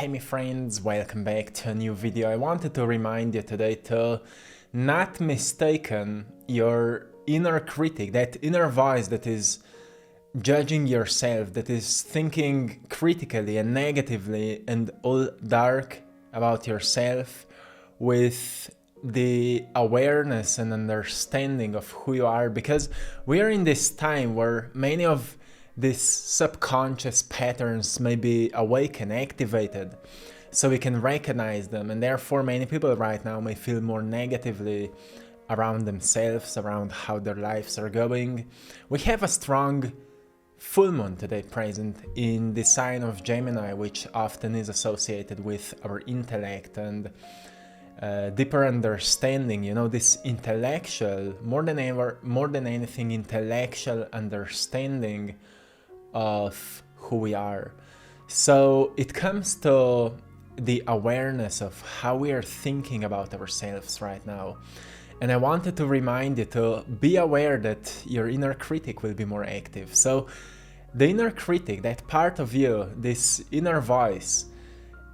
Hey my friends, welcome back to a new video. I wanted to remind you today to not mistaken your inner critic, that inner voice that is judging yourself, that is thinking critically and negatively and all dark about yourself, with the awareness and understanding of who you are, because we are in this time where many of these subconscious patterns may be awakened, activated, so we can recognize them, and therefore many people right now may feel more negatively around themselves, around how their lives are going. We have a strong full moon today present in the sign of Gemini, which often is associated with our intellect and deeper understanding, this intellectual, more than anything, intellectual understanding of who we are. So it comes to the awareness of how we are thinking about ourselves right now. And I wanted to remind you to be aware that your inner critic will be more active. So the inner critic, that part of you, this inner voice,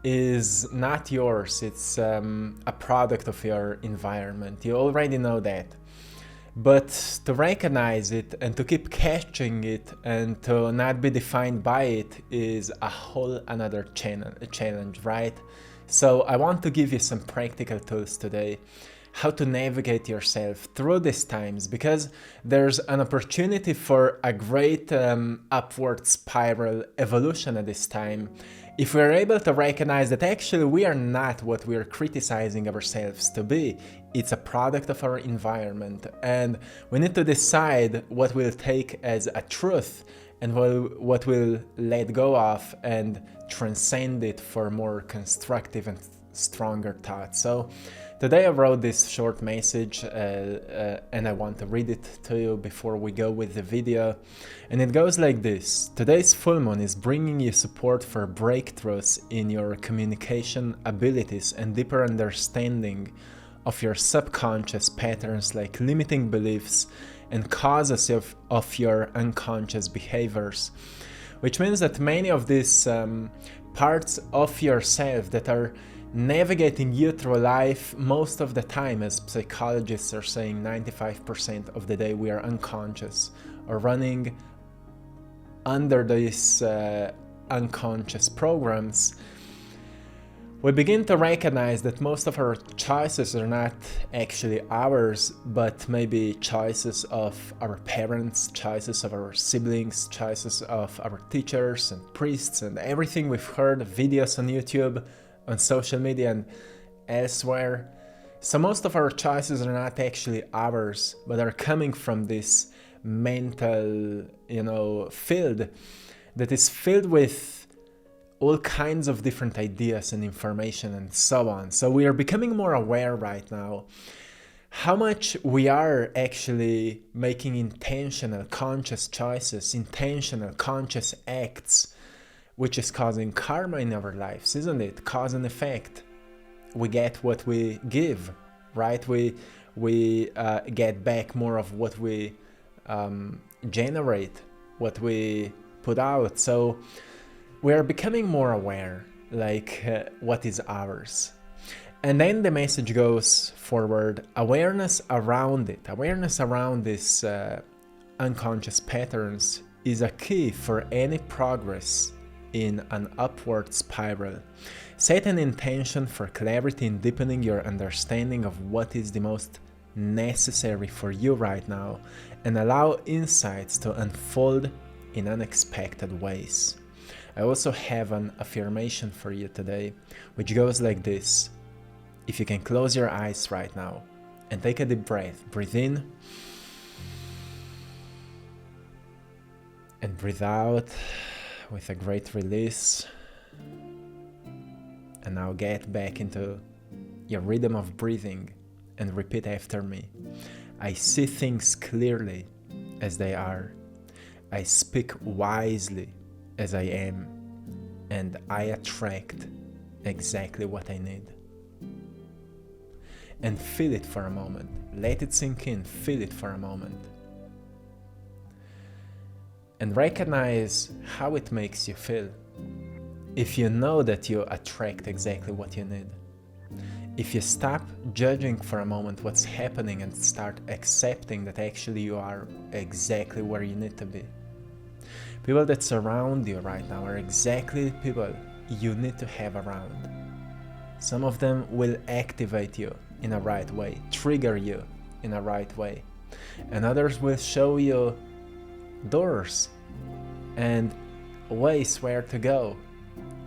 is not yours. It's a product of your environment. You already know that. But to recognize it and to keep catching it and to not be defined by it is a whole another challenge, right? So I want to give you some practical tools today, how to navigate yourself through these times, because there's an opportunity for a great upward spiral evolution at this time. If we're able to recognize that actually we are not what we're criticizing ourselves to be, it's a product of our environment, and we need to decide what we'll take as a truth and what we'll let go of and transcend it for more constructive and stronger thoughts. So today I wrote this short message and I want to read it to you before we go with the video. And it goes like this. Today's full moon is bringing you support for breakthroughs in your communication abilities and deeper understanding of your subconscious patterns, like limiting beliefs and causes of your unconscious behaviors. Which means that many of these parts of yourself that are navigating you through life most of the time, as psychologists are saying, 95% of the day we are unconscious or running under these unconscious programs. We begin to recognize that most of our choices are not actually ours, but maybe choices of our parents, choices of our siblings, choices of our teachers and priests and everything we've heard, videos on YouTube, on social media and elsewhere. So most of our choices are not actually ours, but are coming from this mental, field that is filled with all kinds of different ideas and information and so on. So we are becoming more aware right now how much we are actually making intentional, conscious choices, intentional, conscious acts, which is causing karma in our lives, isn't it? Cause and effect. We get what we give, right? We get back more of what we generate, what we put out. So we are becoming more aware, what is ours. And then the message goes forward, awareness around it, awareness around these unconscious patterns is a key for any progress in an upward spiral. Set an intention for clarity in deepening your understanding of what is the most necessary for you right now, and allow insights to unfold in unexpected ways. I also have an affirmation for you today, which goes like this. If you can close your eyes right now and take a deep breath, breathe in and breathe out with a great release. And now get back into your rhythm of breathing and repeat after me. I see things clearly as they are. I speak wisely as I am, and I attract exactly what I need. And feel it for a moment. Let it sink in, feel it for a moment. And recognize how it makes you feel. if you know that you attract exactly what you need. If you stop judging for a moment what's happening and start accepting that actually you are exactly where you need to be. People that surround you right now are exactly people you need to have around. Some of them will activate you in a right way, trigger you in a right way, and others will show you doors and ways where to go,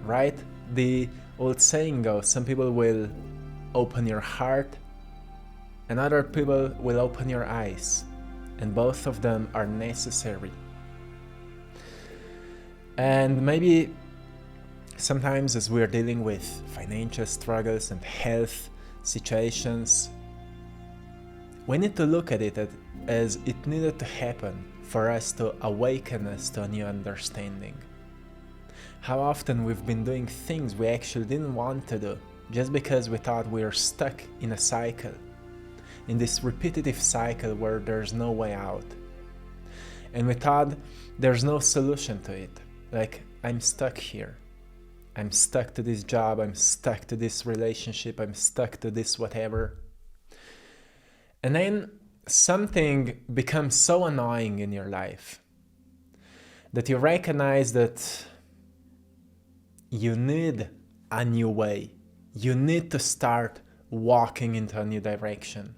right? The old saying goes, some people will open your heart and other people will open your eyes, and both of them are necessary. And maybe sometimes as we're dealing with financial struggles and health situations, we need to look at it as it needed to happen for us to awaken us to a new understanding. How often we've been doing things we actually didn't want to do just because we thought we were stuck in a cycle, in this repetitive cycle where there's no way out. And we thought there's no solution to it. Like, I'm stuck here. I'm stuck to this job, I'm stuck to this relationship, I'm stuck to this whatever. And then something becomes so annoying in your life that you recognize that you need a new way. You need to start walking into a new direction.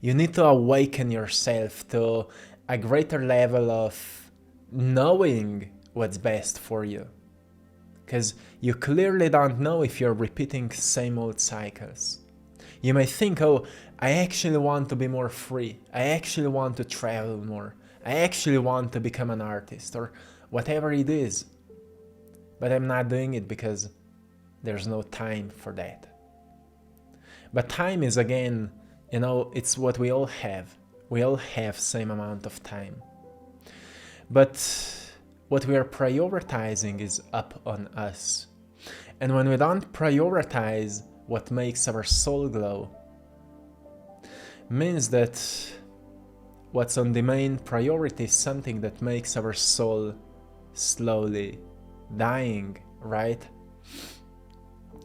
You need to awaken yourself to a greater level of knowing what's best for you. Because you clearly don't know if you're repeating same old cycles. You may think, oh, I actually want to be more free. I actually want to travel more. I actually want to become an artist or whatever it is. But I'm not doing it because there's no time for that. But time is, again, it's what we all have. We all have same amount of time. But what we are prioritizing is up on us. And when we don't prioritize what makes our soul glow, means that what's on the main priority is something that makes our soul slowly dying, right?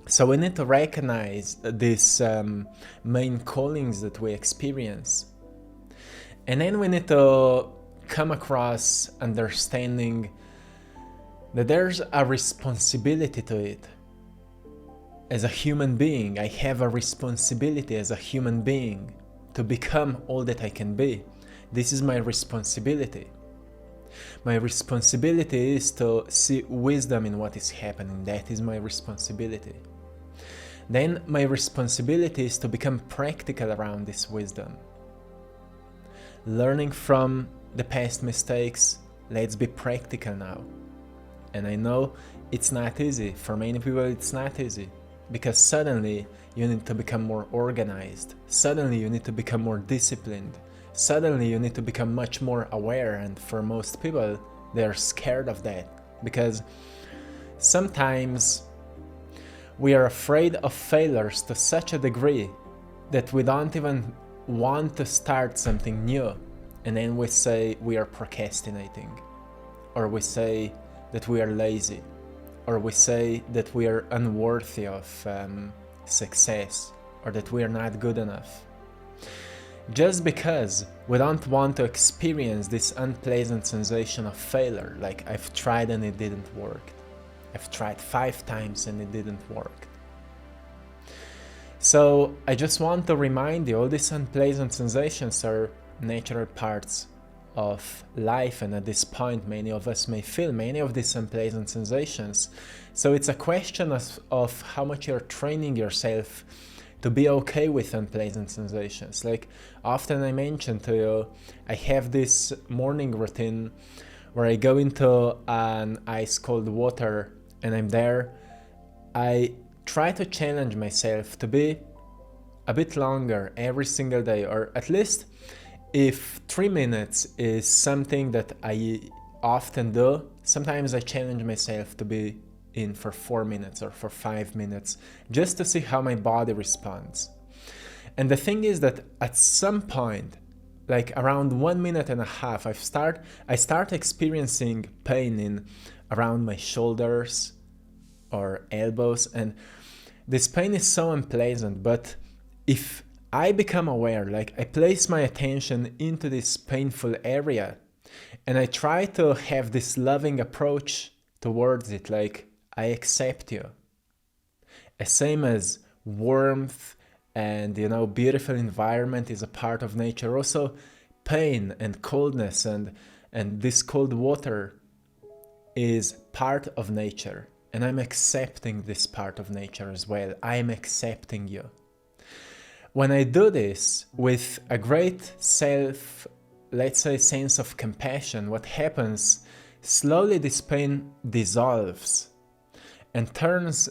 So we need to recognize these main callings that we experience. And then we need to come across understanding that there's a responsibility to it. As a human being, I have a responsibility as a human being to become all that I can be. This is my responsibility. My responsibility is to see wisdom in what is happening. That is my responsibility. Then my responsibility is to become practical around this wisdom. Learning from the past mistakes, let's be practical now. And I know it's not easy. For many people it's not easy. Because suddenly you need to become more organized. Suddenly you need to become more disciplined. Suddenly you need to become much more aware, and for most people, they're scared of that. Because sometimes we are afraid of failures to such a degree that we don't even want to start something new. And then we say we are procrastinating. Or we say that we are lazy. Or we say that we are unworthy of success, or that we are not good enough. Just because we don't want to experience this unpleasant sensation of failure, like I've tried and it didn't work. I've tried 5 times and it didn't work. So I just want to remind you, all these unpleasant sensations are natural parts of life, and at this point many of us may feel many of these unpleasant sensations. So it's a question of how much you're training yourself to be okay with unpleasant sensations. Like often I mentioned to you, I have this morning routine where I go into an ice cold water and I'm there. I try to challenge myself to be a bit longer every single day, or at least if 3 minutes is something that I often do, sometimes I challenge myself to be in for 4 minutes or for 5 minutes, just to see how my body responds. And the thing is that at some point, like around 1.5 minutes, I start experiencing pain in around my shoulders, or elbows, and this pain is so unpleasant. But if I become aware, like I place my attention into this painful area and I try to have this loving approach towards it, like I accept you, as same as warmth and beautiful environment is a part of nature, also pain and coldness and this cold water is part of nature, and I'm accepting this part of nature as well. I'm accepting you. When I do this with a great let's say sense of compassion, what happens, slowly this pain dissolves and turns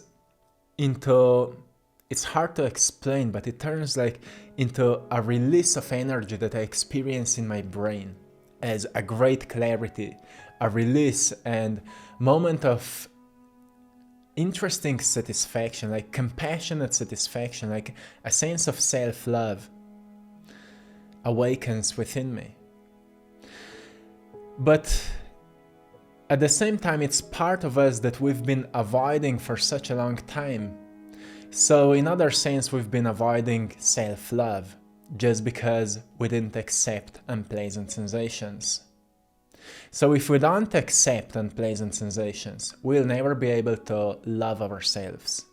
into, it's hard to explain, but it turns like into a release of energy that I experience in my brain as a great clarity, a release and moment of interesting satisfaction, like compassionate satisfaction, like a sense of self-love awakens within me. But at the same time, it's part of us that we've been avoiding for such a long time. So in other sense, we've been avoiding self-love just because we didn't accept unpleasant sensations. So if we don't accept unpleasant sensations, we'll never be able to love ourselves.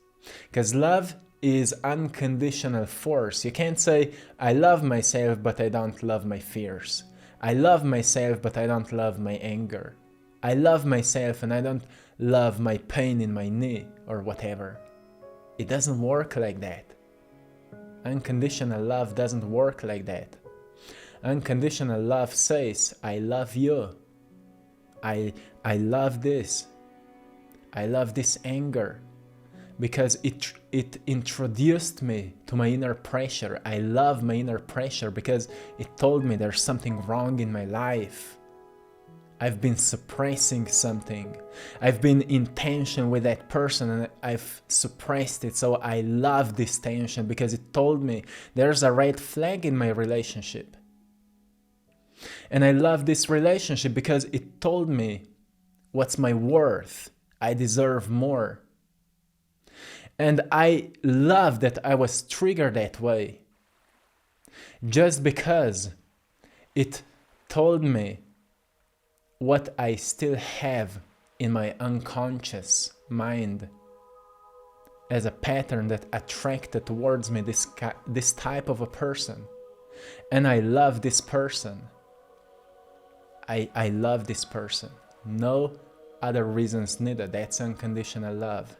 Because love is unconditional force. You can't say, I love myself, but I don't love my fears. I love myself, but I don't love my anger. I love myself and I don't love my pain in my knee or whatever. It doesn't work like that. Unconditional love doesn't work like that. Unconditional love says, I love you. I love this. I love this anger because it introduced me to my inner pressure. I love my inner pressure because it told me there's something wrong in my life. I've been suppressing something. I've been in tension with that person and I've suppressed it. So I love this tension because it told me there's a red flag in my relationship. And I love this relationship because it told me what's my worth. I deserve more. And I love that I was triggered that way just because it told me what I still have in my unconscious mind as a pattern that attracted towards me this type of a person. And I love this person. I love this person. No other reasons needed. That's unconditional love.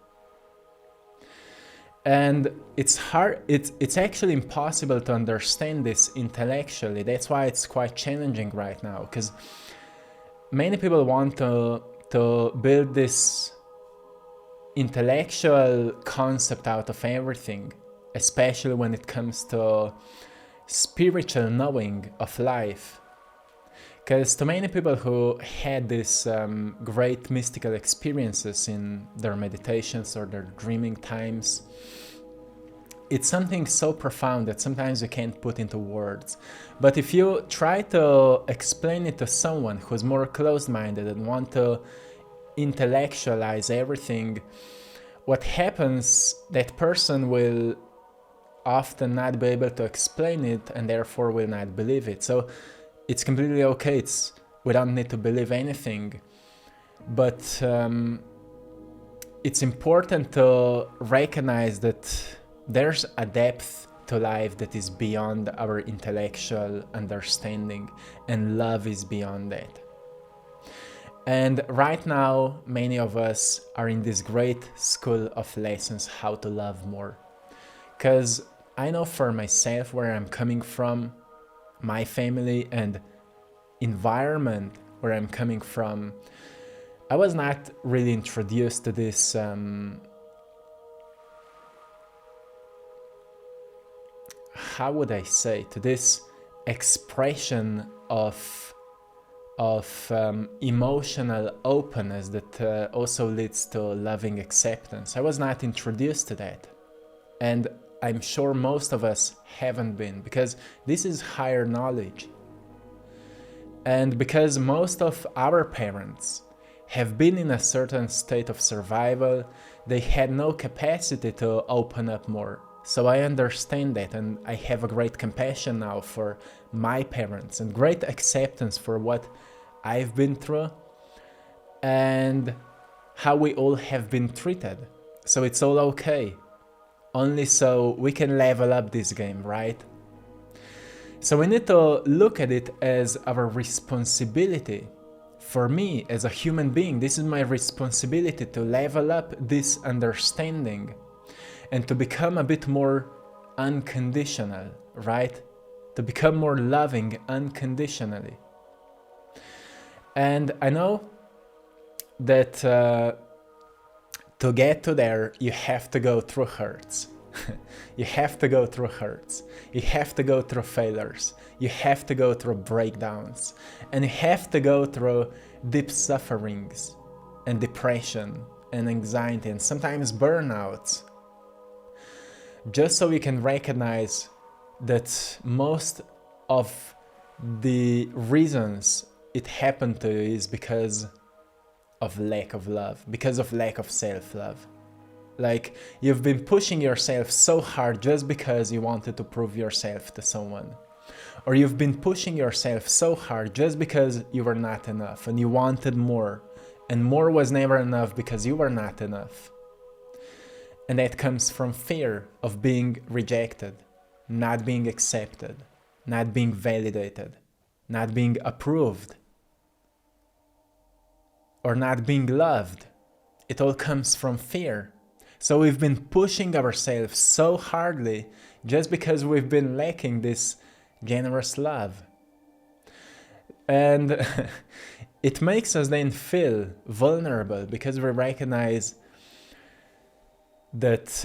And it's hard, it's actually impossible to understand this intellectually. That's why it's quite challenging right now, because many people want to build this intellectual concept out of everything, especially when it comes to spiritual knowing of life. Because to many people who had these great mystical experiences in their meditations or their dreaming times, it's something so profound that sometimes you can't put into words. But if you try to explain it to someone who's more closed-minded and want to intellectualize everything, what happens, that person will often not be able to explain it and therefore will not believe it. So it's completely okay. We don't need to believe anything. But it's important to recognize that there's a depth to life that is beyond our intellectual understanding, and love is beyond that. And right now, many of us are in this great school of lessons how to love more. Because I know for myself where I'm coming from, my family and environment where I'm coming from, I was not really introduced to this how would I say, to this expression of emotional openness that also leads to loving acceptance. I was not introduced to that. And I'm sure most of us haven't been, because this is higher knowledge. And because most of our parents have been in a certain state of survival, they had no capacity to open up more. So I understand that, and I have a great compassion now for my parents and great acceptance for what I've been through and how we all have been treated. So it's all okay. Only so we can level up this game, right? So we need to look at it as our responsibility. For me, as a human being, this is my responsibility to level up this understanding and to become a bit more unconditional, right? To become more loving unconditionally. And I know that to get to there, you have to go through hurts. You have to go through hurts. You have to go through failures. You have to go through breakdowns. And you have to go through deep sufferings and depression and anxiety and sometimes burnouts. Just so you can recognize that most of the reasons it happened to you is because of lack of love, because of lack of self-love. Like, you've been pushing yourself so hard just because you wanted to prove yourself to someone. Or you've been pushing yourself so hard just because you were not enough and you wanted more. And more was never enough because you were not enough. And that comes from fear of being rejected, not being accepted, not being validated, not being approved, or not being loved. It all comes from fear. So we've been pushing ourselves so hardly just because we've been lacking this generous love. And it makes us then feel vulnerable because we recognize that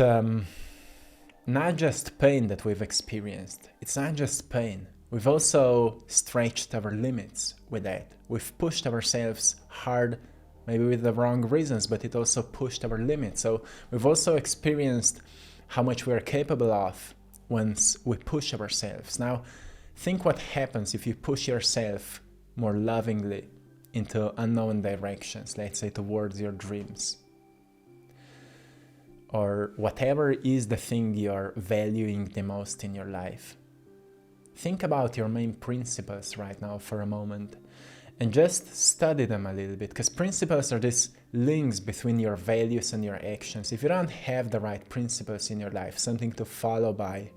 not just pain that we've experienced, it's not just pain. We've also stretched our limits with that. We've pushed ourselves hard, maybe with the wrong reasons, but it also pushed our limits. So we've also experienced how much we are capable of once we push ourselves. Now, think what happens if you push yourself more lovingly into unknown directions, let's say towards your dreams. Or whatever is the thing you're valuing the most in your life. Think about your main principles right now for a moment and just study them a little bit, because principles are these links between your values and your actions. If you don't have the right principles in your life, something to follow by,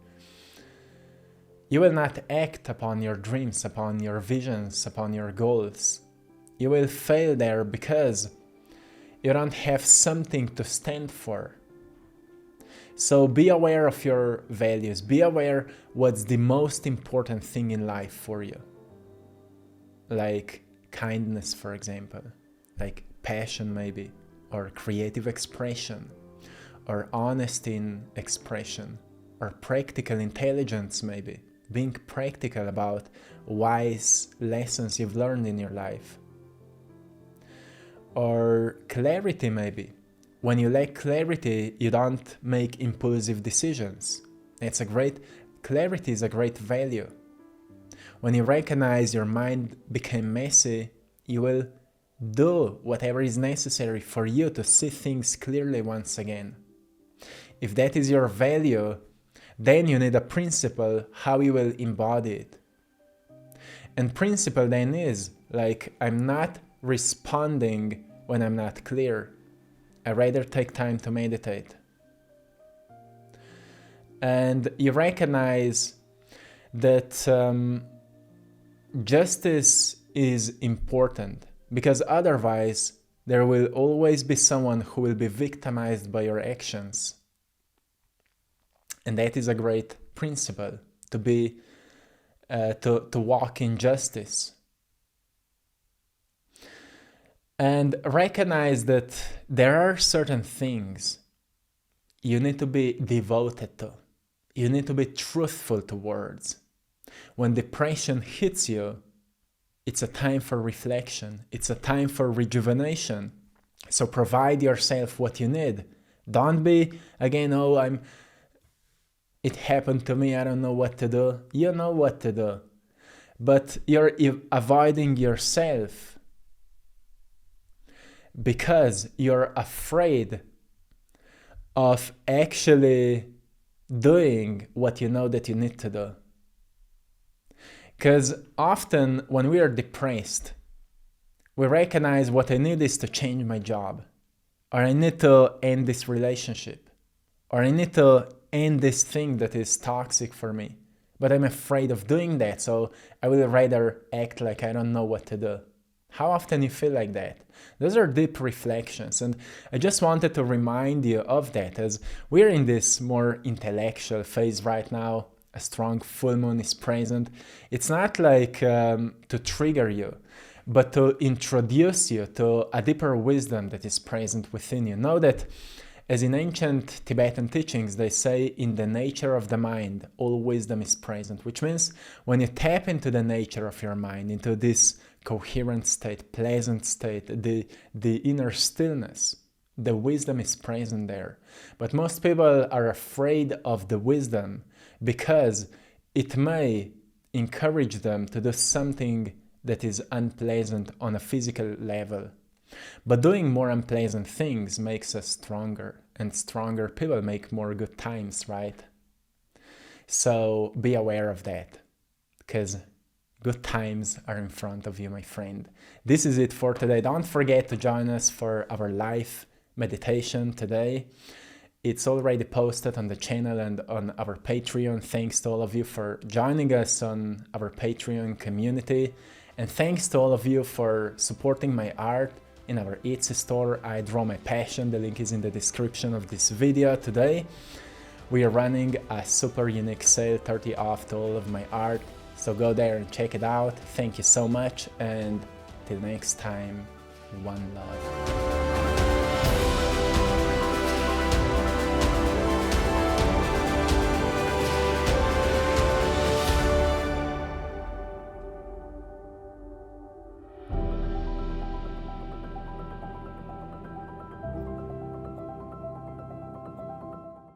you will not act upon your dreams, upon your visions, upon your goals. You will fail there because you don't have something to stand for. So be aware of your values. Be aware what's the most important thing in life for you. Like kindness, for example. Like passion maybe. Or creative expression. Or honesty in expression. Or practical intelligence maybe. Being practical about wise lessons you've learned in your life. Or clarity maybe. When you lack clarity, you don't make impulsive decisions. Clarity is a great value. When you recognize your mind became messy, you will do whatever is necessary for you to see things clearly once again. If that is your value, then you need a principle how you will embody it. And principle then is like, I'm not responding when I'm not clear. I rather take time to meditate. And you recognize that justice is important, because otherwise there will always be someone who will be victimized by your actions. And that is a great principle, to be to walk in justice. And recognize that there are certain things you need to be devoted to. You need to be truthful towards. When depression hits you, it's a time for reflection. It's a time for rejuvenation. So provide yourself what you need. Don't be, again, it happened to me, I don't know what to do. You know what to do. But you're avoiding yourself because you're afraid of actually doing what you know that you need to do. Because often when we are depressed, we recognize what I need is to change my job, or I need to end this relationship, or I need to end this thing that is toxic for me. But I'm afraid of doing that, so I will rather act like I don't know what to do. How often you feel like that? Those are deep reflections, and I just wanted to remind you of that as we're in this more intellectual phase right now. A strong full moon is present. It's not like to trigger you, but to introduce you to a deeper wisdom that is present within you. Know that, as in ancient Tibetan teachings, they say in the nature of the mind, all wisdom is present, which means when you tap into the nature of your mind, into this coherent state, pleasant state, the inner stillness, the wisdom is present there. But most people are afraid of the wisdom because it may encourage them to do something that is unpleasant on a physical level. But doing more unpleasant things makes us stronger, and stronger people make more good times, right? So be aware of that, because good times are in front of you, my friend. This is it for today. Don't forget to join us for our live meditation today. It's already posted on the channel and on our Patreon. Thanks to all of you for joining us on our Patreon community. And thanks to all of you for supporting my art in our Etsy store, I Draw My Passion. The link is in the description of this video today. We are running a super unique sale, 30 off to all of my art. So go there and check it out. Thank you so much, and till next time, one love.